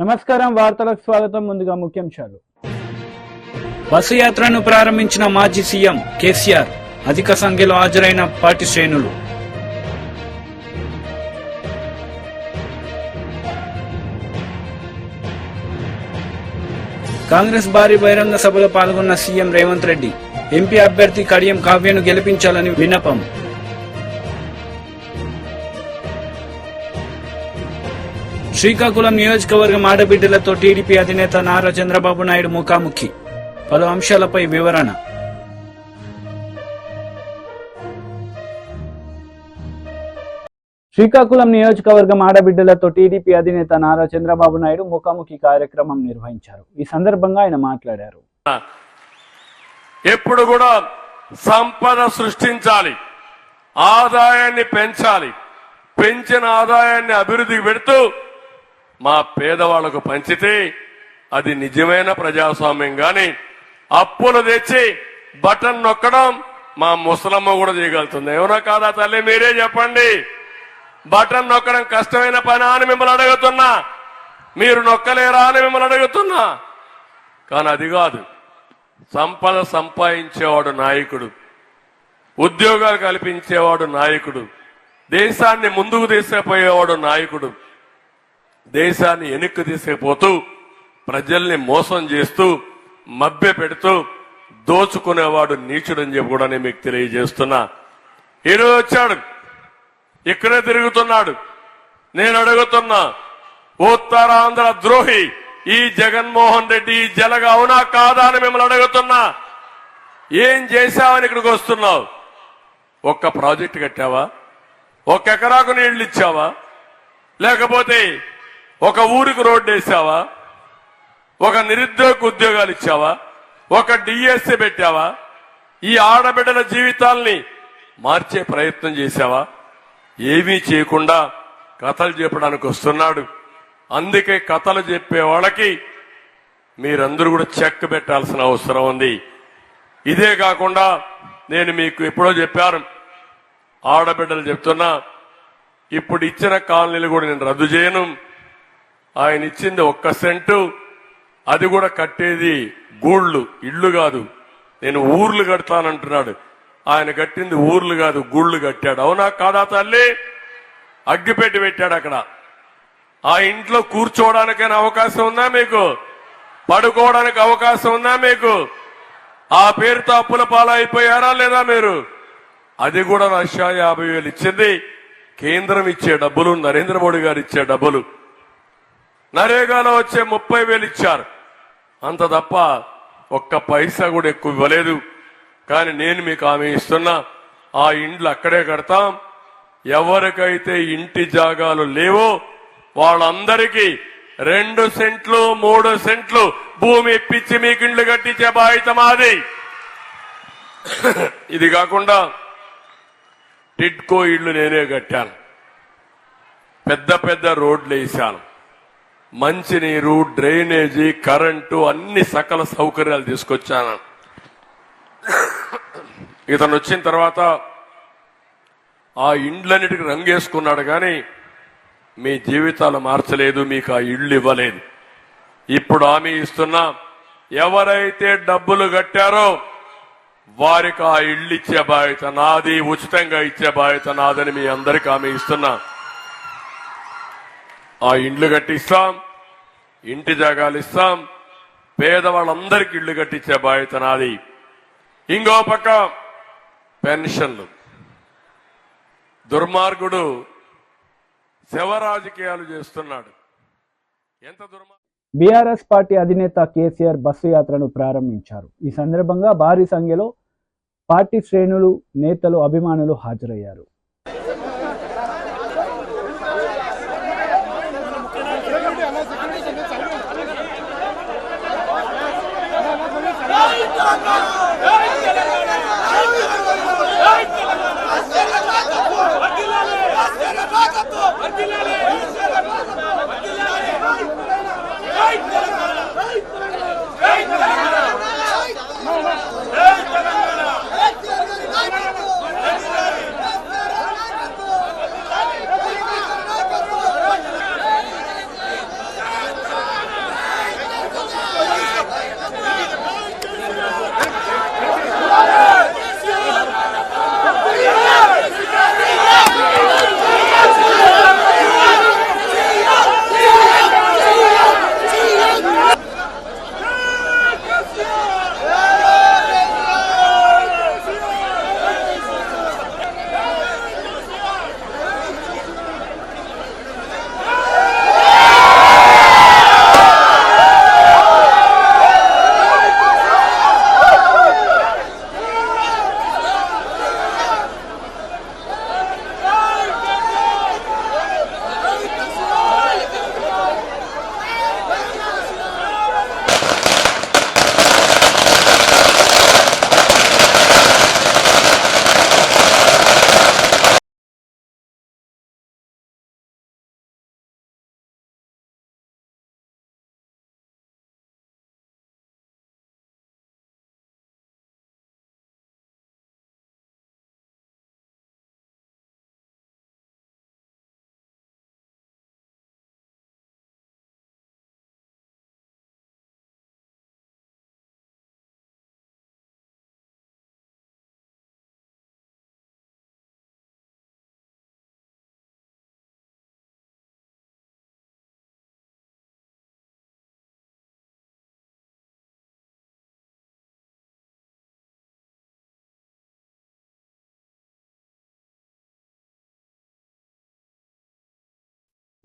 నమస్కారం, వార్తలకు స్వాగతం. ముందుగా ముఖ్యాంశాలు. బస్సు యాత్రను ప్రారంభించిన మాజీ సీఎం కేసీఆర్. అధిక సంఖ్యలో హాజరైన పార్టీ శ్రేణులు. కాంగ్రెస్ భారీ బహిరంగ సభలో పాల్గొన్న సీఎం రేవంత్ రెడ్డి. ఎంపీ అభ్యర్థి కడియం కావ్యను గెలిపించాలని విన్నపం. శ్రీకాకుళం నియోజకవర్గం ఆడబిడ్డలతో టీడీపీ అధినేత నారా చంద్రబాబు నాయుడు ముఖాముఖి. పలు అంశాలపై వివరణ. శ్రీకాకుళం నియోజకవర్గం ఆడబిడ్డలతో టీడీపీ అధినేత నారా చంద్రబాబు నాయుడు ముఖాముఖి కార్యక్రమం నిర్వహించారు. ఈ సందర్భంగా ఆయన మాట్లాడారు. ఎప్పుడు కూడా సంపద సృష్టించాలి, ఆదాయాన్ని పెంచాలి, పెంచిన ఆదాయాన్ని అభివృద్ధికి పెడుతూ మా పేదవాళ్లకు పంచితే అది నిజమైన ప్రజాస్వామ్యం. గాని అప్పులు తెచ్చి బటన్ నొక్కడం మా ముసలమ్మ కూడా చేయగలుగుతుంది. ఎవరో కాదా తల్లి, మీరే చెప్పండి. బటన్ నొక్కడం కష్టమైన పని అని మిమ్మల్ని అడుగుతున్నా. మీరు నొక్కలేరా అని మిమ్మల్ని అడుగుతున్నా. కానీ అది కాదు. సంపద సంపాదించేవాడు నాయకుడు, ఉద్యోగాలు కల్పించేవాడు నాయకుడు, దేశాన్ని ముందుకు తీసుకుపోయేవాడు నాయకుడు. దేశాన్ని వెనక్కి తీసుకుపోతూ ప్రజల్ని మోసం చేస్తూ మభ్య పెడుతూ దోచుకునేవాడు నీచుడని చెప్పి కూడా నేను మీకు తెలియజేస్తున్నా. ఈరోజు వచ్చాడు, ఇక్కడే తిరుగుతున్నాడు. నేను అడుగుతున్నా, ఉత్తరాంధ్ర ద్రోహి ఈ జగన్మోహన్ రెడ్డి ఈ జలగ అవునా కాదా అని మిమ్మల్ని అడుగుతున్నా. ఏం చేశావని ఇక్కడికి వస్తున్నావు? ఒక్క ప్రాజెక్టు కట్టావా? ఒక ఎకరాకు నీళ్లు ఇచ్చావా? లేకపోతే ఒక ఊరికి రోడ్డు వేసావా? ఒక నిరుద్యోగ ఉద్యోగాలు ఇచ్చావా? ఒక డిఎస్సీ పెట్టావా? ఈ ఆడబిడ్డల జీవితాల్ని మార్చే ప్రయత్నం చేశావా? ఏమీ చేయకుండా కథలు చెప్పడానికి వస్తున్నాడు. అందుకే కథలు చెప్పే వాళ్ళకి మీరందరూ కూడా చెక్ పెట్టాల్సిన అవసరం ఉంది. ఇదే కాకుండా నేను మీకు ఎప్పుడో చెప్పాను, ఆడబిడ్డలు చెప్తున్నా, ఇప్పుడు ఇచ్చిన కాలనీలు కూడా నేను రద్దు చేయను. ఆయన ఇచ్చింది 1 సెంటు, అది కూడా కట్టేది గూళ్ళు, ఇళ్లు కాదు. నేను ఊర్లు కడతానంటున్నాడు. ఆయన కట్టింది ఊర్లు కాదు, గూళ్ళు కట్టాడు. అవునా కాదా తల్లి? అగ్గిపెట్టి పెట్టాడు అక్కడ. ఆ ఇంట్లో కూర్చోవడానికైనా అవకాశం ఉందా మీకు? పడుకోవడానికి అవకాశం ఉందా మీకు? ఆ పేరుతో అప్పుల పాలైపోయారా లేదా మీరు? అది కూడా 1,50,000 ఇచ్చింది. కేంద్రం ఇచ్చే డబ్బులు, నరేంద్ర మోడీ గారు ఇచ్చే డబ్బులు. నరేగాలో వచ్చే 30,000 ఇచ్చారు. అంత తప్ప ఒక్క పైసా కూడా ఎక్కువ ఇవ్వలేదు. కానీ నేను మీకు హామీ ఇస్తున్నా, ఆ ఇండ్లు అక్కడే కడతాం. ఎవరికైతే ఇంటి జాగాలు లేవో వాళ్ళందరికీ 2 సెంట్లు 3 సెంట్లు భూమి ఇప్పించి మీకు ఇండ్లు కట్టించే బాధ్యత మాది. ఇది కాకుండా టిడ్కో ఇళ్లు నేనే కట్టాను. పెద్ద పెద్ద రోడ్లు వేశాను. మంచినీరు, డ్రైనేజీ, కరెంటు, అన్ని సకల సౌకర్యాలు తీసుకొచ్చాను. ఇతను వచ్చిన తర్వాత ఆ ఇండ్లన్నిటికి రంగేసుకున్నాడు. కానీ మీ జీవితాలు మార్చలేదు, మీకు ఆ ఇళ్లు ఇవ్వలేదు. ఇప్పుడు హామీ ఇస్తున్నా, ఎవరైతే డబ్బులు కట్టారో వారికి ఆ ఇళ్లు ఇచ్చే బాధ్యత నాది, ఉచితంగా ఇచ్చే బాధ్యత నాదని మీ అందరికీ హామీ ఇస్తున్నా. ఆ ఇండ్లు కట్టిస్తాం, ఇంటి జాగాలు ఇస్తాం, పేదవాళ్ళందరికీ ఇళ్లు కట్టించే బాధ్యత నాది. ఇంకో పక్క పెన్షన్లు. దుర్మార్గుడు శవ రాజకీయాలు చేస్తున్నాడు. ఎంత బీఆర్ఎస్ పార్టీ అధినేత కేసీఆర్ బస్సు యాత్రను ప్రారంభించారు. ఈ సందర్భంగా భారీ సంఖ్యలో పార్టీ శ్రేణులు, నేతలు, అభిమానులు హాజరయ్యారు.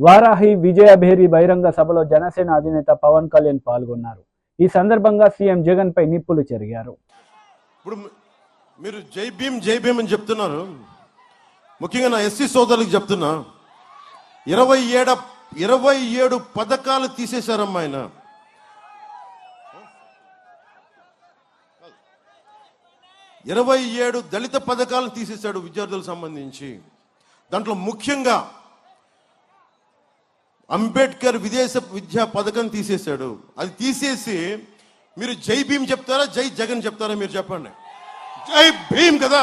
వారాహి విజయభేరి బహిరంగ సభలో జనసేన అధినేత పవన్ కళ్యాణ్ పాల్గొన్నారు. ఈ సందర్భంగా సీఎం జగన్ పై నిప్పులు చెరిగారు. ఇప్పుడు మీరు జై భీమ్ అని చెప్తున్నారు. ముఖ్యంగా నా ఎస్సీ సోదరులకు చెప్తున్నా, 27 పథకాలు తీసేశారమ్మా ఆయన. 27 దళిత పథకాలను తీసేశాడు విద్యార్థులకు సంబంధించి. దాంట్లో ముఖ్యంగా అంబేద్కర్ విదేశ విద్యా పథకం తీసేశాడు. అది తీసేసి మీరు జై భీమ్ చెప్తారా, జై జగన్ చెప్తారా? మీరు చెప్పండి. జై భీమ్ కదా,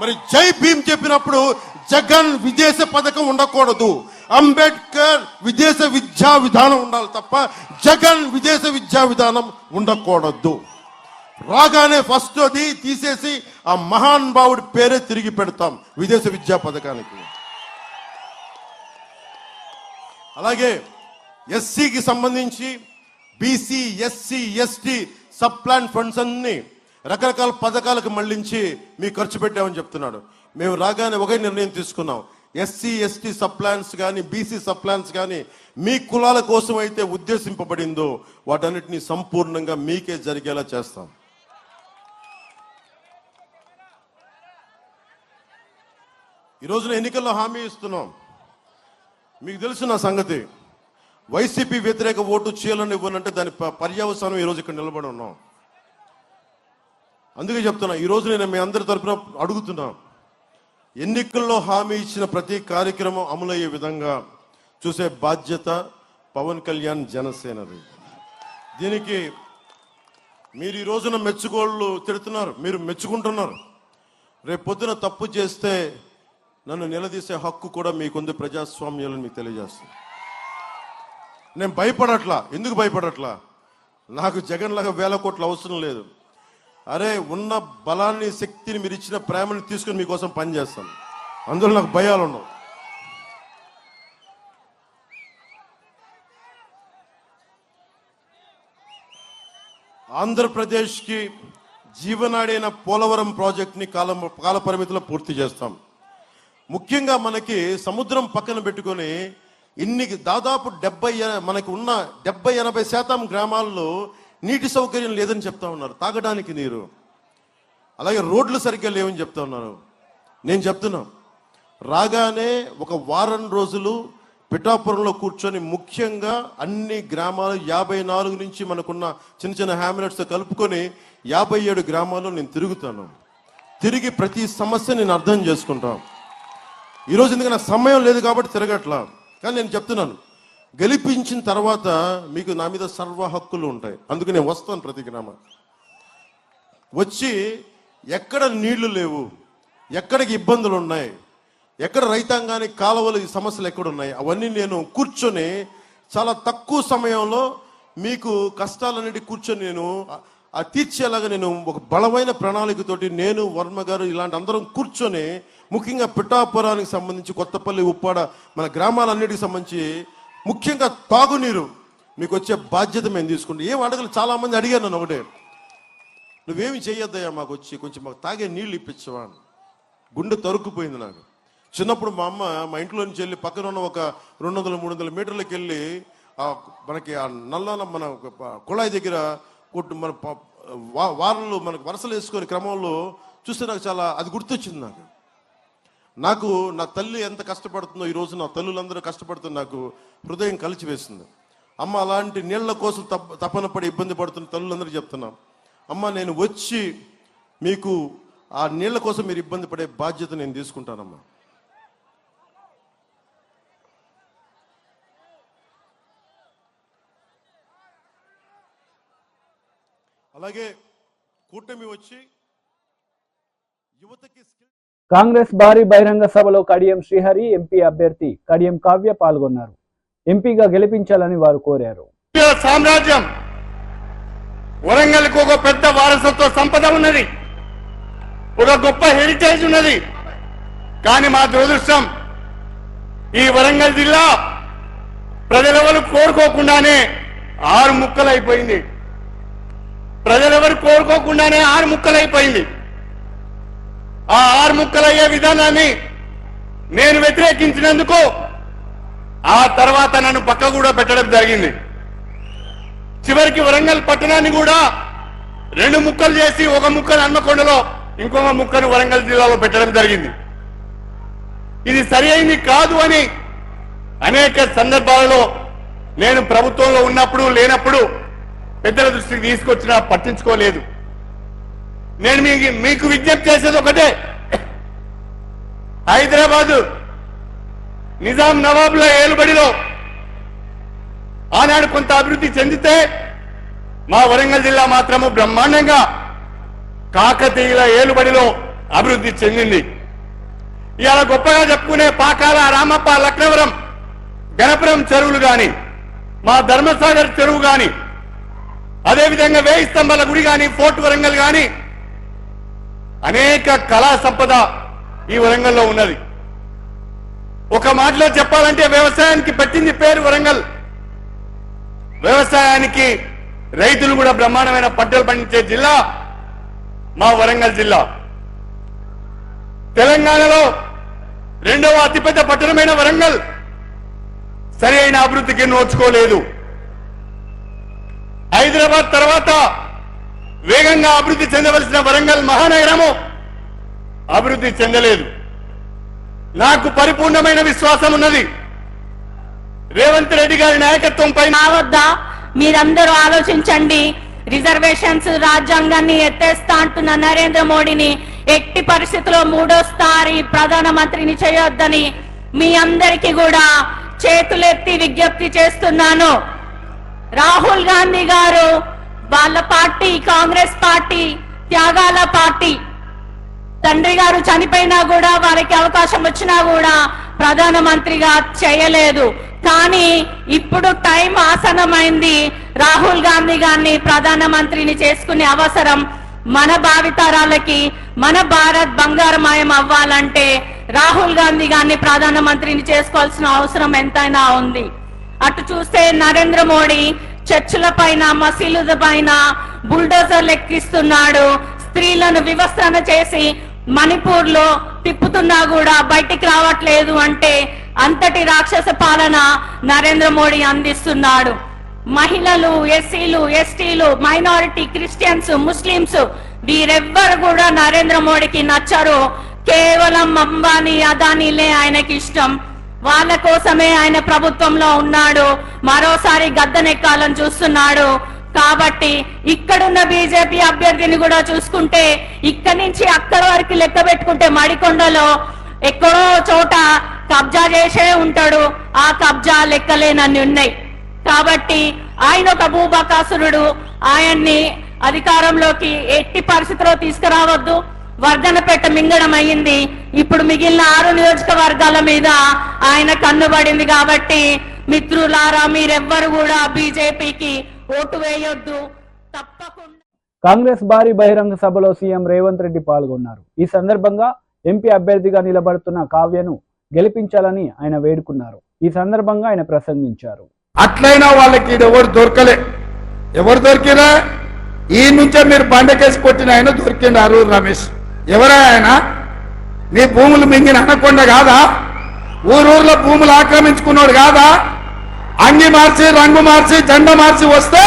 మరి జై భీమ్ చెప్పినప్పుడు జగన్ విదేశ పథకం ఉండకూడదు, అంబేద్కర్ విదేశ విద్యా విధానం ఉండాలి తప్ప జగన్ విదేశ విద్యా విధానం ఉండకూడదు. రాగానే ఫస్ట్ అది తీసేసి ఆ మహాన్ భావుడి పేరే తిరిగి పెడతాం విదేశ విద్యా పథకానికి. అలాగే ఎస్సీకి సంబంధించి BC, SC, ST sub plan funds అన్ని రకరకాల పథకాలకు మళ్లించి మీకు ఖర్చు పెట్టామని చెప్తున్నాడు. మేము రాగానే ఒకే నిర్ణయం తీసుకున్నాం. ఎస్సీ, ఎస్టీ సబ్ ప్లాన్స్ కానీ, బీసీ సబ్ ప్లాన్స్ కానీ మీ కులాల కోసం అయితే ఉద్దేశింపబడిందో వాటన్నిటినీ సంపూర్ణంగా మీకే జరిగేలా చేస్తాం. ఈ రోజున ఎన్నికల్లో హామీ ఇస్తున్నాం. మీకు తెలిసిన సంగతి, వైసీపీ వ్యతిరేక ఓటు చేయాలని ఇవ్వనంటే దాని పర్యవసానం ఈరోజు ఇక్కడ నిలబడి ఉన్నాం. అందుకే చెప్తున్నా, ఈరోజు నేను మీ అందరి తరఫున అడుగుతున్నా, ఎన్నికల్లో హామీ ఇచ్చిన ప్రతి కార్యక్రమం అమలయ్యే విధంగా చూసే బాధ్యత పవన్ కళ్యాణ్ జనసేనది. దీనికి మీరు ఈ రోజున మెచ్చుకోళ్ళు తిడుతున్నారు, మీరు మెచ్చుకుంటున్నారు. రేపు పొద్దున తప్పు చేస్తే నన్ను నిలదీసే హక్కు కూడా మీకుంది ప్రజాస్వామ్యాలను మీకు తెలియజేస్తుంది. నేను భయపడట్లా. ఎందుకు భయపడట్లా? నాకు జగన్ లాగా 1000 కోట్ల అవసరం లేదు. అరే, ఉన్న బలాన్ని, శక్తిని, మీరు ఇచ్చిన ప్రేమని తీసుకుని మీకోసం పనిచేస్తాను. అందులో నాకు భయాలు ఉండవు. ఆంధ్రప్రదేశ్కి జీవనాడైన పోలవరం ప్రాజెక్ట్ని కాల పరిమితిలో పూర్తి చేస్తాం. ముఖ్యంగా మనకి సముద్రం పక్కన పెట్టుకొని దాదాపు 70-80% గ్రామాల్లో నీటి సౌకర్యం లేదని చెప్తా ఉన్నారు, తాగడానికి నీరు. అలాగే రోడ్లు సరిగ్గా లేవని చెప్తా ఉన్నారు. నేను చెప్తున్నా, రాగానే ఒక వారం రోజులు పిఠాపురంలో కూర్చొని ముఖ్యంగా అన్ని గ్రామాలు 54 నుంచి మనకున్న చిన్న చిన్న హ్యామ్లెట్స్తో కలుపుకొని 57 గ్రామాల్లో నేను తిరుగుతాను. తిరిగి ప్రతి సమస్య నేను అర్థం చేసుకుంటాను. ఈరోజు ఎందుకంటే నాకు సమయం లేదు కాబట్టి తిరగట్లా. కానీ నేను చెప్తున్నాను, గెలిపించిన తర్వాత మీకు నా మీద సర్వ హక్కులు ఉంటాయి. అందుకు నేను వస్తాను ప్రతి గ్రామం వచ్చి, ఎక్కడ నీళ్లు లేవు, ఎక్కడికి ఇబ్బందులు ఉన్నాయి, ఎక్కడ రైతాంగానికి కాలువలు సమస్యలు ఎక్కడున్నాయి, అవన్నీ నేను కూర్చొని చాలా తక్కువ సమయంలో మీకు కష్టాలన్నిటి కూర్చొని నేను తీర్చేలాగా నేను ఒక బలమైన ప్రణాళికతోటి నేను, వర్మ గారు, ఇలాంటి అందరం కూర్చొని ముఖ్యంగా పిఠాపురానికి సంబంధించి, కొత్తపల్లి, ఉప్పాడ, మన గ్రామాలన్నిటికి సంబంధించి ముఖ్యంగా తాగునీరు మీకు వచ్చే బాధ్యత మేము తీసుకుంటాం. ఏం అడగలు చాలా మంది అడిగారు నన్ను ఒకటే, నువ్వేమి చెయ్యొద్దయ్యా, మాకు వచ్చి కొంచెం మాకు తాగే నీళ్ళు ఇప్పించవా. గుండె తరుక్కుపోయింది నాకు. చిన్నప్పుడు మా అమ్మ మా ఇంట్లో నుంచి వెళ్ళి పక్కన ఉన్న ఒక 200-300 మీటర్లకు వెళ్ళి మనకి ఆ నల్ల మన కుళాయి దగ్గర మన వారలు మనకు వరసలు వేసుకొని క్రమంలో చూస్తే నాకు చాలా అది గుర్తొచ్చింది. నాకు నా తల్లి ఎంత కష్టపడుతుందో, ఈరోజు నా తల్లులందరూ కష్టపడుతున్న నాకు హృదయం కలిచివేస్తుంది. అమ్మ, అలాంటి నీళ్ల కోసం తపన పడి ఇబ్బంది పడుతున్న తల్లులందరూ చెప్తున్నాం, అమ్మ నేను వచ్చి మీకు ఆ నీళ్ల కోసం మీరు ఇబ్బంది పడే బాధ్యత నేను తీసుకుంటానమ్మా. అలాగే కూటమి వచ్చి యువతకి కాంగ్రెస్ భారీ బహిరంగ సభలో కడియం శ్రీహరి, ఎంపీ అభ్యర్థి కడియం కావ్య పాల్గొన్నారు. ఎంపీగా గెలిపించాలని వారు కోరారు. సామ్రాజ్యం వరంగల్కు ఒక పెద్ద వారసత్వ సంపద ఉన్నది, ఒక గొప్ప హెరిటేజ్ ఉన్నది. కానీ మా దురదృష్టం, ఈ వరంగల్ జిల్లా ప్రజలెవరు కోరుకోకుండానే 6 ముక్కలైపోయింది. ప్రజలెవరు కోరుకోకుండానే 6 ముక్కలైపోయింది. ఆ 6 ముక్కలయ్యే విధానాన్ని నేను వ్యతిరేకించినందుకు ఆ తర్వాత నన్ను పక్క కూడా పెట్టడం జరిగింది. చివరికి వరంగల్ పట్టణాన్ని కూడా 2 ముక్కలు చేసి ఒక ముక్కను హన్మకొండలో ఇంకొక ముక్కను వరంగల్ జిల్లాలో పెట్టడం జరిగింది. ఇది సరి అయింది కాదు అని అనేక సందర్భాలలో నేను ప్రభుత్వంలో ఉన్నప్పుడు లేనప్పుడు పెద్దల దృష్టికి తీసుకొచ్చినా పట్టించుకోలేదు. నేను మీకు విజ్ఞప్తి చేసేది ఒకటే, హైదరాబాదు నిజాం నవాబుల ఏలుబడిలో ఆనాడు కొంత అభివృద్ధి చెందితే మా వరంగల్ జిల్లా మాత్రము బ్రహ్మాండంగా కాకతీయుల ఏలుబడిలో అభివృద్ధి చెందింది. ఇవాళ గొప్పగా చెప్పుకునే పాకాల, రామప్ప, లక్నవరం, గణపురం చెరువులు గాని, మా ధర్మసాగర్ చెరువు గాని, అదేవిధంగా 1000 స్తంభాల గుడి గాని, ఫోర్ట్ వరంగల్ గాని, అనేక కళా సంపద ఈ వరంగల్లో ఉన్నది. ఒక మాటలో చెప్పాలంటే వ్యవసాయానికి పెట్టింది పేరు వరంగల్. వ్యవసాయానికి రైతులు కూడా బ్రహ్మాండమైన పంటలు పండించే జిల్లా మా వరంగల్ జిల్లా. తెలంగాణలో 2వ అతిపెద్ద పట్టణమైన వరంగల్ సరి అయిన అభివృద్ధికి నోచుకోలేదు. హైదరాబాద్ తర్వాత వేగంగా అభివృద్ధి చెందవలసిన వరంగల్ మహానగరము అభివృద్ధి చెందలేదు. నాకు పరిపూర్ణమైన విశ్వాసం ఉన్నది. రేవంత్ రెడ్డి గారి నాయకత్వం పైన వద్దా మీరందరూ ఆలోచించండి. రిజర్వేషన్స్ రాజ్యాంగాన్ని ఎత్తేస్తా అంటున్న నరేంద్ర మోడీని ఎట్టి పరిస్థితుల్లో 3వ ప్రధానమంత్రిని చేయొద్దని మీ అందరికీ కూడా చేతులెత్తి విజ్ఞప్తి చేస్తున్నాను. రాహుల్ గాంధీ గారు వాళ్ళ పార్టీ కాంగ్రెస్ పార్టీ త్యాగాల పార్టీ. తండ్రి గారు చనిపోయినా కూడా వారికి అవకాశం వచ్చినా కూడా ప్రధానమంత్రిగా చేయలేదు. కానీ ఇప్పుడు టైం ఆసన్నమైంది. రాహుల్ గాంధీ గారిని ప్రధానమంత్రిని చేసుకునే అవసరం మన భావితరాలకి, మన భారత్ బంగారమయం అవ్వాలంటే రాహుల్ గాంధీ గారిని ప్రధానమంత్రిని చేసుకోవాల్సిన అవసరం ఎంతైనా ఉంది. అటు చూస్తే నరేంద్ర మోడీ చర్చిల పైన, మసీదుల పైన బుల్డోజర్లు ఎక్కిస్తున్నాడు. స్త్రీలను వివస్త్రణ చేసి మణిపూర్ లో తిప్పుతున్నా కూడా బయటికి రావట్లేదు అంటే అంతటి రాక్షస పాలన నరేంద్ర మోడీ అందిస్తున్నాడు. మహిళలు, ఎస్సీలు, ఎస్టీలు, మైనారిటీ, క్రిస్టియన్స్, ముస్లింస్ వీరెవ్వరు కూడా నరేంద్ర మోడీకి నచ్చరు. కేవలం అంబానీ, అదానీలే ఆయనకి ఇష్టం. వాళ్ళ కోసమే ఆయన ప్రభుత్వంలో ఉన్నాడు. మరోసారి గద్దెనెక్కాలని చూస్తున్నాడు. కాబట్టి ఇక్కడున్న బీజేపీ అభ్యర్థిని కూడా చూసుకుంటే ఇక్కడి నుంచి అక్కడి వరకు లెక్క పెట్టుకుంటే మడికొండలో ఎక్కడో చోట కబ్జా చేసే ఉంటాడు. ఆ కబ్జా లెక్కలేనన్ని ఉన్నాయి. కాబట్టి ఆయన ఒక భూబకాసురుడు. ఆయన్ని అధికారంలోకి ఎట్టి పరిస్థితిలో తీసుకురావద్దు. వర్ధనపేట మింగడం అయ్యింది. ఇప్పుడు మిగిలిన 6 నియోజకవర్గాల మీద ఆయన కన్నుబడింది. కాబట్టి మిత్రులారా, మీరెవ్వరు కూడా బీజేపీకి ఓటు వేయొద్దు తప్పకుండా. కాంగ్రెస్ భారీ బహిరంగ సభలో సీఎం రేవంత్ రెడ్డి పాల్గొన్నారు. ఈ సందర్భంగా ఎంపీ అభ్యర్థిగా నిలబడుతున్న కావ్యను గెలిపించాలని ఆయన వేడుకున్నారు. ఈ సందర్భంగా ఆయన ప్రసంగించారు. అట్లయినా వాళ్ళకి ఎవరు దొరకలే. ఎవరు దొరికినా ఈ నుంచే మీరు బండకేసి కొట్టిన ఆయన దొరికిండు. అరూరు రమేష్ ఎవరా ఆయన? నీ భూములు మింగిన అనకొండ కాదా? ఊరూర్లో భూములు ఆక్రమించుకున్నాడు కాదా? అంగి మార్చి, రంగు మార్చి, జెండా మార్చి వస్తే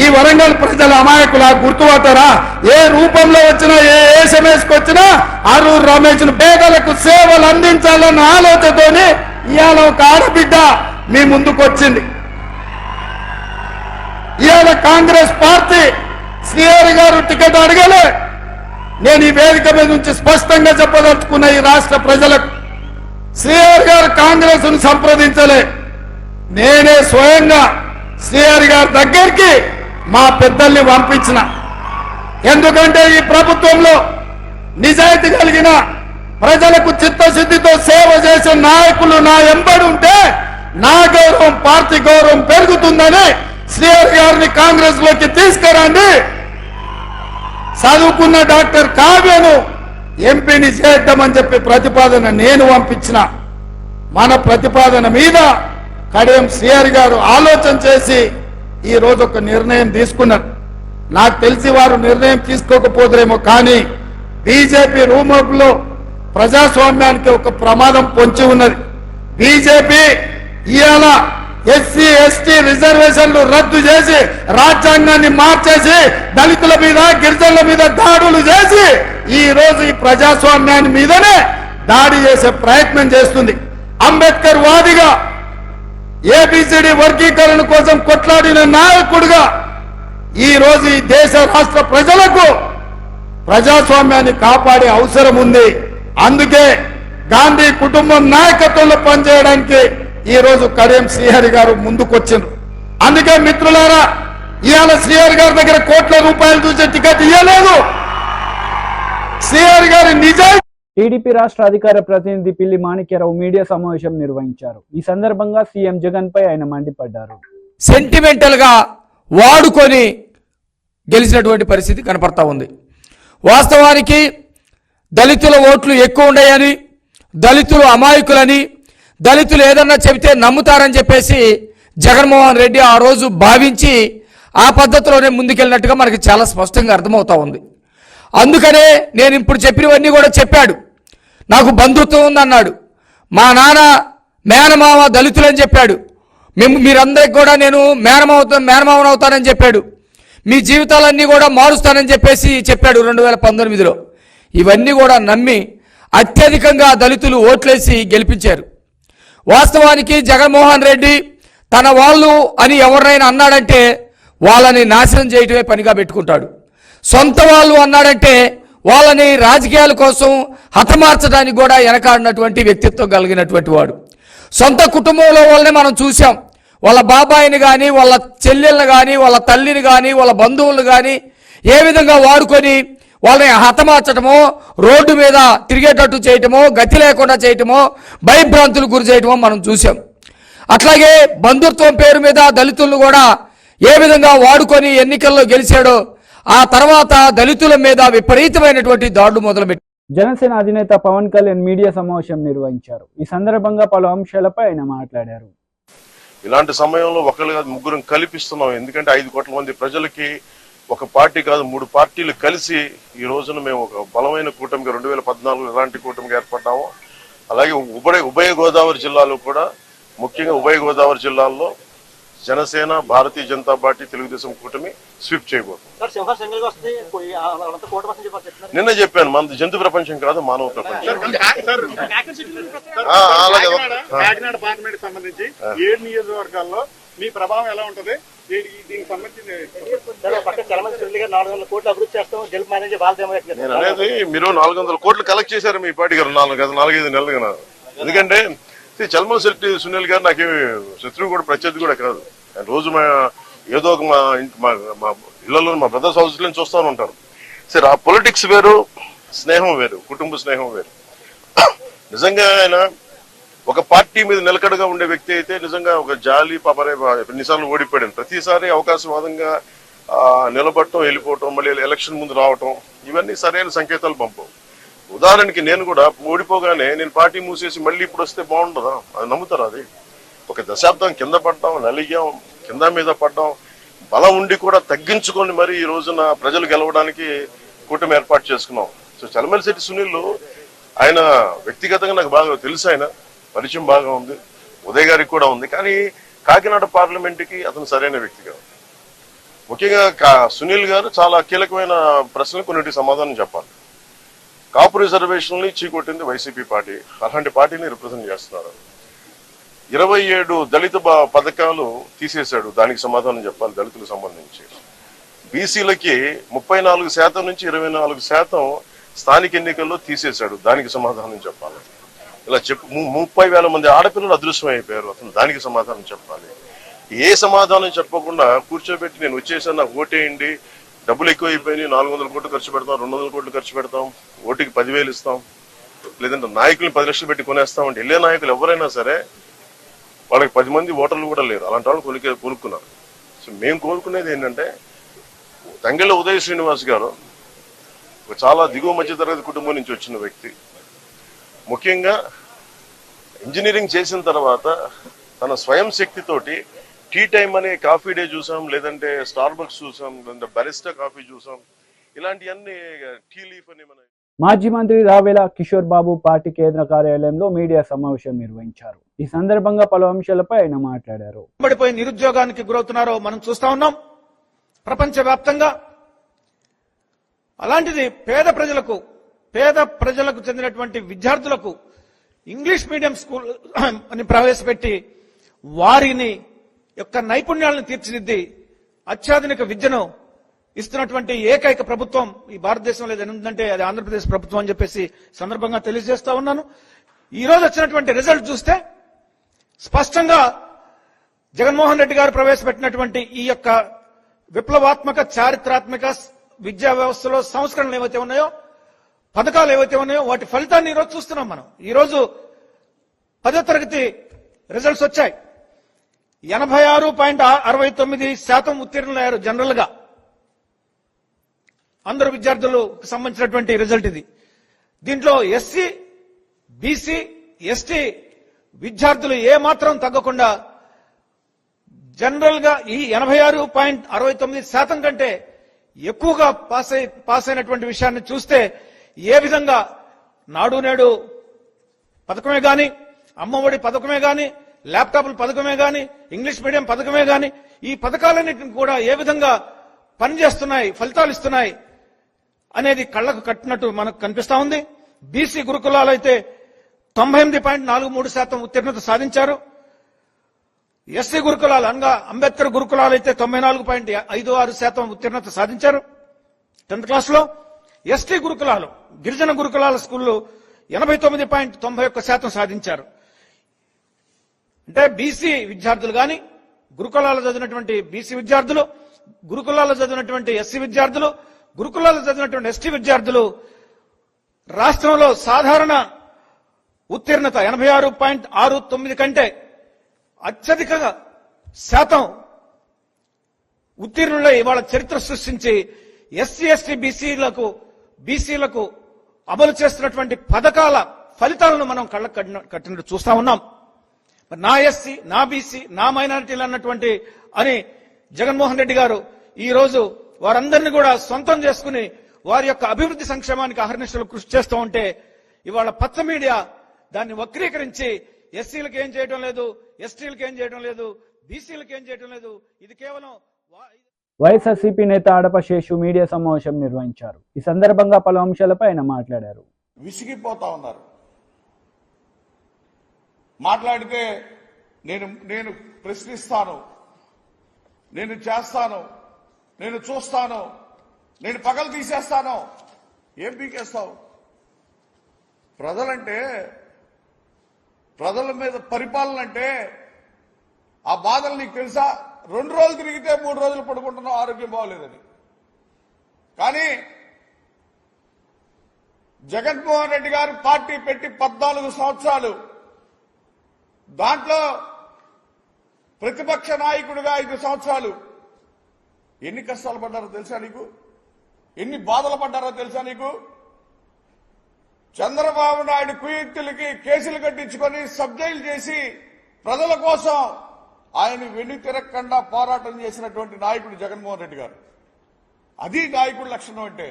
ఈ వరంగల్ ప్రజల అమాయకులా గుర్తుపడతారా? ఏ రూపంలో వచ్చినా, ఏ ఎస్ఎంఎస్కి వచ్చినా అరూరు రమేష్ పేదలకు సేవలు అందించాలన్న ఆలోచనతోని ఇవాళ ఒక ఆడబిడ్డ మీ ముందుకు వచ్చింది. ఇవాళ కాంగ్రెస్ పార్టీ శ్రీహరి గారు టికెట్ అడగలే. నేను ఈ వేదిక మీద నుంచి స్పష్టంగా చెప్పదలుచుకున్న ఈ రాష్ట్ర ప్రజలకు, శ్రీహరి గారు కాంగ్రెస్ ను సంప్రదించలే. నేనే స్వయంగా శ్రీహరి గారి దగ్గరికి మా పెద్దల్ని పంపించిన. ఎందుకంటే ఈ ప్రభుత్వంలో నిజాయితీ కలిగిన ప్రజలకు చిత్తశుద్ధితో సేవ చేసే నాయకులు నా ఎంబడి ఉంటే నా గౌరవం, పార్టీ గౌరవం పెరుగుతుందని శ్రీహరి గారిని కాంగ్రెస్ లోకి తీసుకురండి. చదువుకున్న డాక్టర్ కావ్యను ఎంపీని చేద్దామని చెప్పి ప్రతిపాదన నేను పంపించిన. మన ప్రతిపాదన మీద కడియం శ్రీహరి గారు ఆలోచన చేసి ఈ రోజు ఒక నిర్ణయం తీసుకున్నారు. నాకు తెలిసి వారు నిర్ణయం తీసుకోకపోతారేమో, కానీ బీజేపీ రూమర్లో ప్రజాస్వామ్యానికి ఒక ప్రమాదం పొంచి ఉన్నది. బీజేపీ ఇవాళ ఎస్సీ ఎస్టీ రిజర్వేషన్లు రద్దు చేసి రాజ్యాంగాన్ని మార్చేసి దళితుల మీద గిరిజనుల మీద దాడులు చేసి ఈ రోజు ఈ ప్రజాస్వామ్యాన్ని మీదనే దాడి చేసే ప్రయత్నం చేస్తుంది. అంబేద్కర్ వాదిగా ఏబిసిడి వర్గీకరణ కోసం కొట్లాడిన నాయకుడిగా ఈ రోజు ఈ దేశ రాష్ట్ర ప్రజలకు ప్రజాస్వామ్యాన్ని కాపాడే అవసరం ఉంది. అందుకే గాంధీ కుటుంబం నాయకత్వంలో పనిచేయడానికి ఈ రోజు కడియం శ్రీహరి గారు ముందుకొచ్చారు. అందుకే మిత్రులారా, ఇవాళ శ్రీహరి గారి దగ్గర కోట్ల రూపాయలు చూసే టికెట్ ఇవ్వలేదు. శ్రీహరి గారి నిజాయితీ. టీడీపీ రాష్ట్ర అధికార ప్రతినిధి పిల్లి మాణిక్యరావు మీడియా సమావేశం నిర్వహించారు. ఈ సందర్భంగా సీఎం జగన్ పై ఆయన మండిపడ్డారు. సెంటిమెంటల్ గా వాడుకొని గెలిచినటువంటి పరిస్థితి కనపడతా ఉంది. వాస్తవానికి దళితుల ఓట్లు ఎక్కువ ఉన్నాయని, దళితులు అమాయకులని, దళితులు ఏదన్నా చెబితే నమ్ముతారని చెప్పేసి జగన్మోహన్ రెడ్డి ఆ రోజు భావించి ఆ పద్ధతిలోనే ముందుకెళ్ళినట్టుగా మనకి చాలా స్పష్టంగా అర్థమవుతా ఉంది. అందుకనే నేను ఇప్పుడు చెప్పినవన్నీ కూడా చెప్పాడు. నాకు బంధుత్వం ఉందన్నాడు. మా నాన్న మేనమామ దళితులని చెప్పాడు. మీరందరికి కూడా నేను మేనమావన్ అవుతానని చెప్పాడు. మీ జీవితాలన్నీ కూడా మారుస్తానని చెప్పేసి చెప్పాడు 2019లో. ఇవన్నీ కూడా నమ్మి అత్యధికంగా దళితులు ఓట్లేసి గెలిపించారు. వాస్తవానికి జగన్మోహన్ రెడ్డి తన వాళ్ళు అని ఎవరినైనా అన్నాడంటే వాళ్ళని నాశనం చేయటమే పనిగా పెట్టుకుంటాడు. సొంత వాళ్ళు అన్నాడంటే వాళ్ళని రాజకీయాల కోసం హతమార్చడానికి కూడా వెనకాడినటువంటి వ్యక్తిత్వం కలిగినటువంటి వాడు. సొంత కుటుంబంలో వాళ్ళని మనం చూసాం. వాళ్ళ బాబాయిని కానీ, వాళ్ళ చెల్లెళ్ళని కానీ, వాళ్ళ తల్లిని కానీ, వాళ్ళ బంధువులను కానీ ఏ విధంగా వాడుకొని వాళ్ళని హతమార్చడమో, రోడ్డు మీద తిరిగేటట్టు చేయటమో, గతి లేకుండా చేయటమో, భయభ్రాంతులకు గురి చేయటమో మనం చూసాం. అట్లాగే బంధుత్వం పేరు మీద దళితులను కూడా ఏ విధంగా వాడుకొని ఎన్నికల్లో గెలిచాడో ఆ తర్వాత దళితుల మీద విపరీతమైనటువంటి దాడులు మొదలుపెట్టారు. జనసేన అధినేత పవన్ కళ్యాణ్ మీడియా సమావేశం నిర్వహించారు. ఈ సందర్భంగా పలు అంశాలపై ఆయన మాట్లాడారు. ఇలాంటి సమయంలో ఒకళ్ళు కాదు ముగ్గురం కల్పిస్తున్నాం. ఎందుకంటే 5 కోట్ల మంది ప్రజలకి ఒక పార్టీ కాదు 3 పార్టీలు కలిసి ఈ రోజున మేము ఒక బలమైన కూటమిగా 2014 ఎలాంటి కూటమిగా ఏర్పడ్డామో అలాగే ఉభయ గోదావరి జిల్లాలో కూడా, ముఖ్యంగా ఉభయ గోదావరి జిల్లాల్లో జనసేన, భారతీయ జనతా పార్టీ, తెలుగుదేశం కూటమి స్వీప్ చేయబోతుంది. నిన్న చెప్పాను, మన జంతు ప్రపంచం కాదు, మానవ ప్రపంచం. కాకినాడ పార్లమెంట్ సంబంధించి 7 నియోజకవర్గాల్లో మీ ప్రభావం ఎలా ఉంటది? దీనికి సంబంధించి నేను అనేది మీరు 400 కోట్లు కలెక్ట్ చేశారు మీ పార్టీ గారు 4-5 నెలలుగా. ఎందుకంటే చల్మల్ శెట్టి సునీల్ గారు నాకేమి శత్రువు కూడా ప్రత్యర్థి కూడా కాదు. రోజు ఏదో ఒక మా ఇళ్లలో మా బ్రదర్స్ హౌస్ లో చూస్తూనే ఉంటారు. సరే, ఆ పొలిటిక్స్ వేరు, స్నేహం వేరు, కుటుంబ స్నేహం వేరు. నిజంగా ఆయన ఒక పార్టీ మీద నిలకడగా ఉండే వ్యక్తి అయితే నిజంగా ఒక జాలి పాపరే ఎన్నిసార్లు ఓడిపోయాడు. ప్రతిసారి అవకాశవాదంగా నిలబడటం, వెళ్ళిపోవటం, మళ్ళీ ఎలక్షన్ ముందు రావటం, ఇవన్నీ సరైన సంకేతాలు పంపవు. ఉదాహరణకి నేను కూడా ఓడిపోగానే నేను పార్టీ మూసేసి మళ్ళీ ఇప్పుడు వస్తే బాగుండదా? అది నమ్ముతారు? అది ఒక దశాబ్దం కింద పడ్డాం, నలిగాం, కింద మీద పడ్డాం, బలం ఉండి కూడా తగ్గించుకొని మరి ఈ రోజున ప్రజలు గెలవడానికి కూటమి ఏర్పాటు చేసుకున్నాం. సో చలమల్ శెట్టి సునీల్ ఆయన వ్యక్తిగతంగా నాకు బాగా తెలుసు, ఆయన పరిచయం బాగా ఉంది, ఉదయ్ గారికి కూడా ఉంది. కానీ కాకినాడ పార్లమెంట్కి అతను సరైన వ్యక్తి కాదు. ముఖ్యంగా సునీల్ గారు చాలా కీలకమైన ప్రశ్నలు కొన్నింటికి సమాధానం చెప్పాలి. కాపు రిజర్వేషన్ని చీకొట్టింది వైసీపీ పార్టీ. అలాంటి పార్టీని రిప్రజెంట్ చేస్తున్నారు. 27 దళిత పథకాలు తీసేశాడు, దానికి సమాధానం చెప్పాలి. దళితులకు సంబంధించి బీసీలకి 34% నుంచి 24% స్థానిక ఎన్నికల్లో తీసేశాడు, దానికి సమాధానం చెప్పాలి. ఇలా 30,000 మంది ఆడపిల్లలు అదృశ్యం అయిపోయారు, అతను దానికి సమాధానం చెప్పాలి. ఏ సమాధానం చెప్పకుండా కూర్చోబెట్టి నేను వచ్చేసాను, నాకు ఓటేయండి, డబ్బులు ఎక్కువ అయిపోయినాయి, 400 కోట్లు ఖర్చు పెడతాం, 200 కోట్లు ఖర్చు పెడతాం, ఓటుకి 10,000 ఇస్తాం, లేదంటే నాయకుల్ని 10 లక్షలు పెట్టి కొనేస్తాం అంటే వెళ్ళే నాయకులు ఎవరైనా సరే వాళ్ళకి 10 మంది ఓటర్లు కూడా లేరు. అలాంటి వాళ్ళు కొనుక్కున్నారు. సో మేము కోరుకునేది ఏంటంటే, తంగెళ్ళ ఉదయ్ శ్రీనివాస్ గారు చాలా దిగువ మధ్యతరగతి కుటుంబం నుంచి వచ్చిన వ్యక్తి. ముఖ్యంగా ఇంజనీరింగ్ చేసిన తర్వాత తన స్వయం శక్తితోటి టీ టైం అనే కాఫీ డే చూసాం, లేదంటే స్టార్ బక్స్ చూసాం, లేదంటే బరిస్టా కాఫీ చూసాం, ఇలాంటివన్నీ టీ లీఫ్ అని మన మాజీ మంత్రి రావెల కిషోర్ బాబు పార్టీ కేంద్ర కార్యాలయంలో మీడియా సమావేశం నిర్వహించారు. ఈ సందర్భంగా పలు అంశాలపై ఆయన మాట్లాడారు. పడిపోయి నిరుద్యోగానికి గురవుతున్నారో మనం చూస్తా ఉన్నాం ప్రపంచవ్యాప్తంగా. అలాంటిది పేద ప్రజలకు చెందినటువంటి విద్యార్థులకు ఇంగ్లీష్ మీడియం స్కూల్ అని ప్రవేశపెట్టి వారిని యొక్క నైపుణ్యాలను తీర్చిదిద్ది అత్యాధునిక విద్యను ఇస్తున్నటువంటి ఏకైక ప్రభుత్వం ఈ భారతదేశంలో ఏదంటే అది ఆంధ్రప్రదేశ్ ప్రభుత్వం అని చెప్పేసి సందర్భంగా తెలియజేస్తా ఉన్నాను. ఈ రోజు వచ్చినటువంటి రిజల్ట్ చూస్తే స్పష్టంగా జగన్మోహన్ రెడ్డి గారు ప్రవేశపెట్టినటువంటి ఈ యొక్క విప్లవాత్మక చారిత్రాత్మక విద్యా వ్యవస్థలో సంస్కరణలు ఏవైతే ఉన్నాయో, పథకాలు ఏవైతే ఉన్నాయో వాటి ఫలితాన్ని ఈరోజు చూస్తున్నాం. మనం ఈరోజు 10వ తరగతి రిజల్ట్స్ వచ్చాయి. 86.69% ఉత్తీర్ణులయ్యారు జనరల్ గా అందరు విద్యార్థులకు సంబంధించినటువంటి రిజల్ట్ ఇది. దీంట్లో ఎస్సీ, బీసీ, ఎస్టీ విద్యార్థులు ఏమాత్రం తగ్గకుండా జనరల్ గా ఈ 86.69% కంటే ఎక్కువగా పాస్ అయినటువంటి విషయాన్ని చూస్తే ఏ విధంగా నాడు నేడు పథకమే గాని, అమ్మఒడి పథకమే గాని, ల్యాప్టాప్ల పథకమే గాని, ఇంగ్లీష్ మీడియం పథకమే గాని, ఈ పథకాలన్నింటిని కూడా ఏ విధంగా పనిచేస్తున్నాయి, ఫలితాలు ఇస్తున్నాయి అనేది కళ్లకు కట్టినట్టు మనకు కనిపిస్తా ఉంది. బీసీ గురుకులాలు అయితే 98.43% ఉత్తీర్ణత సాధించారు. ఎస్సీ గురుకులాలు అనగా అంబేద్కర్ గురుకులాలు అయితే 94.56% ఉత్తీర్ణత సాధించారు 10th క్లాస్ లో. ఎస్టీ గురుకులాలు, గిరిజన గురుకులాల స్కూళ్లు 89.91% సాధించారు. అంటే బీసీ విద్యార్థులు గాని, గురుకులాల్లో చదివినటువంటి బీసీ విద్యార్థులు, గురుకులాల్లో చదివినటువంటి ఎస్సీ విద్యార్థులు, గురుకులాల్లో చదివినటువంటి ఎస్టీ విద్యార్థులు రాష్ట్రంలో సాధారణ ఉత్తీర్ణత 86.69 కంటే అత్యధిక శాతం ఉత్తీర్ణులై ఇవాళ చరిత్ర సృష్టించి ఎస్సీ, ఎస్టీ, బీసీలకు అమలు చేస్తున్నటువంటి పథకాల ఫలితాలను మనం కళ్ళకు కట్టినట్టు చూస్తా ఉన్నాం. నా ఎస్సీ, నా బీసీ, నా మైనారిటీలు అన్నటువంటి అని జగన్మోహన్ రెడ్డి గారు ఈ రోజు వారందరినీ కూడా సొంతం చేసుకుని వారి యొక్క అభివృద్ధి సంక్షేమానికి అహర్నిశలు కృషి చేస్తూ ఉంటే ఇవాళ పచ్చ మీడియా దాన్ని వక్రీకరించి ఎస్సీలకు ఏం చేయడం లేదు, ఎస్టీలకు ఏం చేయడం లేదు, బీసీలకు ఏం చేయడం లేదు, ఇది కేవలం వైఎస్ఆర్సీపీ నేత ఆడప శేషు మీడియా సమావేశం నిర్వహించారు. ఈ సందర్భంగా పలు అంశాలపై ఆయన మాట్లాడారు. విసిగిపోతా ఉన్నారు. మాట్లాడితే నేను ప్రశ్నిస్తాను, నేను చేస్తాను, నేను చూస్తాను, నేను పగలు తీసేస్తాను. ఏం పీకేస్తావు? ప్రజల మీద పరిపాలన అంటే ఆ బాధలు నీకు తెలుసా? 2 రోజులు తిరిగితే 3 రోజులు పడుకుంటున్నావు ఆరోగ్యం బాగోలేదని. కానీ జగన్మోహన్ రెడ్డి గారు పార్టీ పెట్టి 14 సంవత్సరాలు, దాంట్లో ప్రతిపక్ష నాయకుడిగా 5 సంవత్సరాలు ఎన్ని కష్టాలు పడ్డారో తెలుసా నీకు? ఎన్ని బాధలు పడ్డారో తెలుసా నీకు? చంద్రబాబు నాయుడు కుయుక్తులకి కేసులు కట్టించుకొని సబ్జైలు చేసి ప్రజల కోసం ఆయన వెన్ను తిరగకుండా పోరాటం చేసినటువంటి నాయకుడు జగన్మోహన్ రెడ్డి గారు. అది నాయకుడి లక్షణం అంటే.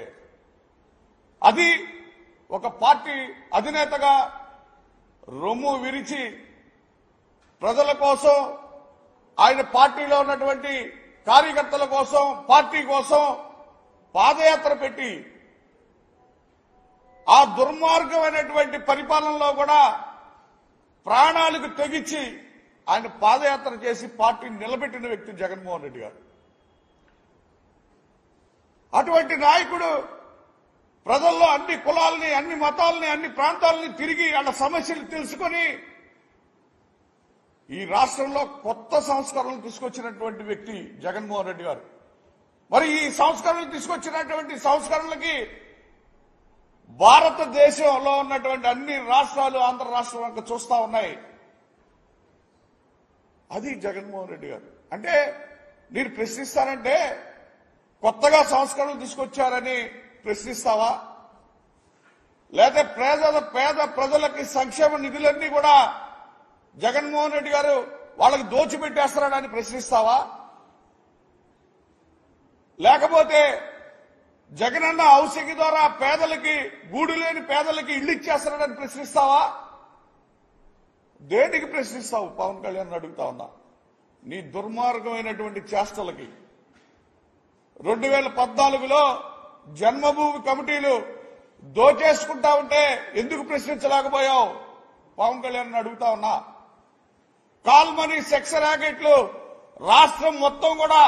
అది ఒక పార్టీ అధినేతగా రొమ్ము విరిచి ప్రజల కోసం, ఆయన పార్టీలో ఉన్నటువంటి కార్యకర్తల కోసం, పార్టీ కోసం పాదయాత్ర పెట్టి ఆ దుర్మార్గమైనటువంటి పరిపాలనలో కూడా ప్రాణాలకు తెగించి ఆయన పాదయాత్ర చేసి పార్టీని నిలబెట్టిన వ్యక్తి జగన్మోహన్ రెడ్డి గారు. అటువంటి నాయకుడు ప్రజల్లో అన్ని కులాలని, అన్ని మతాలని, అన్ని ప్రాంతాలని తిరిగి వాళ్ళ సమస్యలు తెలుసుకొని ఈ రాష్ట్రంలో కొత్త సంస్కరణలు తీసుకొచ్చినటువంటి వ్యక్తి జగన్మోహన్ రెడ్డి గారు. మరి ఈ సంస్కరణలు తీసుకొచ్చినటువంటి సంస్కరణలకి భారతదేశంలో ఉన్నటువంటి అన్ని రాష్ట్రాలు, ఆంధ్ర రాష్ట్రం చూస్తా ఉన్నాయి. అది జగన్మోహన్ రెడ్డి గారు అంటే. మీరు ప్రశ్నిస్తారంటే కొత్తగా సంస్కరణలు తీసుకొచ్చారని ప్రశ్నిస్తావా? లేదా పేద ప్రజలకి సంక్షేమ నిధులన్నీ కూడా జగన్మోహన్ రెడ్డి గారు వాళ్ళకి దోచిపెట్టేస్తున్నాడని ప్రశ్నిస్తావా? లేకపోతే జగనన్న హౌసింగ్ ద్వారా పేదలకి గూడు లేని పేదలకి ఇళ్లు ఇచ్చేస్తున్నాడని ప్రశ్నిస్తావా? దేనికి ప్రశ్నిస్తావు పవన్ కళ్యాణ్ అడుగుతా ఉన్నా. నీ దుర్మార్గమైనటువంటి చేష్టలకి 2014లో జన్మభూమి కమిటీలు దోచేసుకుంటా ఉంటే ఎందుకు ప్రశ్నించలేకపోయావు పవన్ కళ్యాణ్ అడుగుతా ఉన్నా. కాల్మనీ సెక్స్ ర్యాకెట్లు రాష్ట్రం మొత్తం కూడా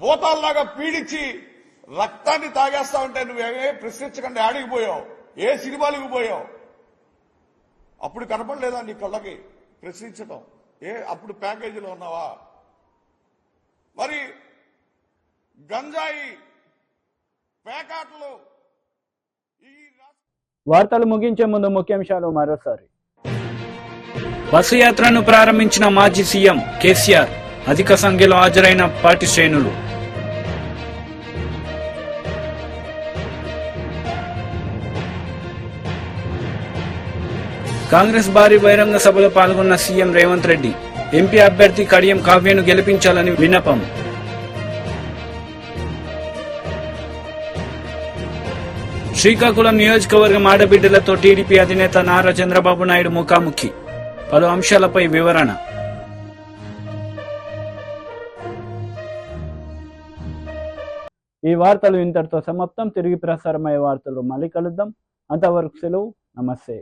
భూతాల్లాగా పీడించి రక్తాన్ని తాగేస్తా ఉంటే నువ్వేమే ప్రశ్నించకుండా ఆడిగిపోయావు, ఏ సినిమాలకు పోయావు? అప్పుడు కనపడలేదా నీ కళ్ళకి ప్రశ్నించటం? అప్పుడు ప్యాకేజీలో ఉన్నావా? మరి గంజాయి పేకాట్లు వార్తలు ముగించే ముందు ముఖ్యాంశాలు మరోసారి. బస్సు యాత్రను ప్రారంభించిన మాజీ సీఎం కేసీఆర్, అధిక సంఖ్యలో హాజరైన పార్టీ శ్రేణులు. కాంగ్రెస్ భారీ బహిరంగ సభలో పాల్గొన్న సీఎం రేవంత్ రెడ్డి, ఎంపీ అభ్యర్థి కడియం కావ్యను గెలిపించాలని విన్నపం. శ్రీకాకుళం నియోజకవర్గం ఆడబిడ్డలతో టీడీపీ అధినేత నారా చంద్రబాబు నాయుడు ముఖాముఖి, పలు అంశాలపై వివరణ. ఈ వార్తలు ఇంతటితో సమాప్తం. తిరిగి ప్రసారమయ్యే వార్తలు మళ్ళీ కలుద్దాం. అంతవరకు సెలవు. నమస్తే.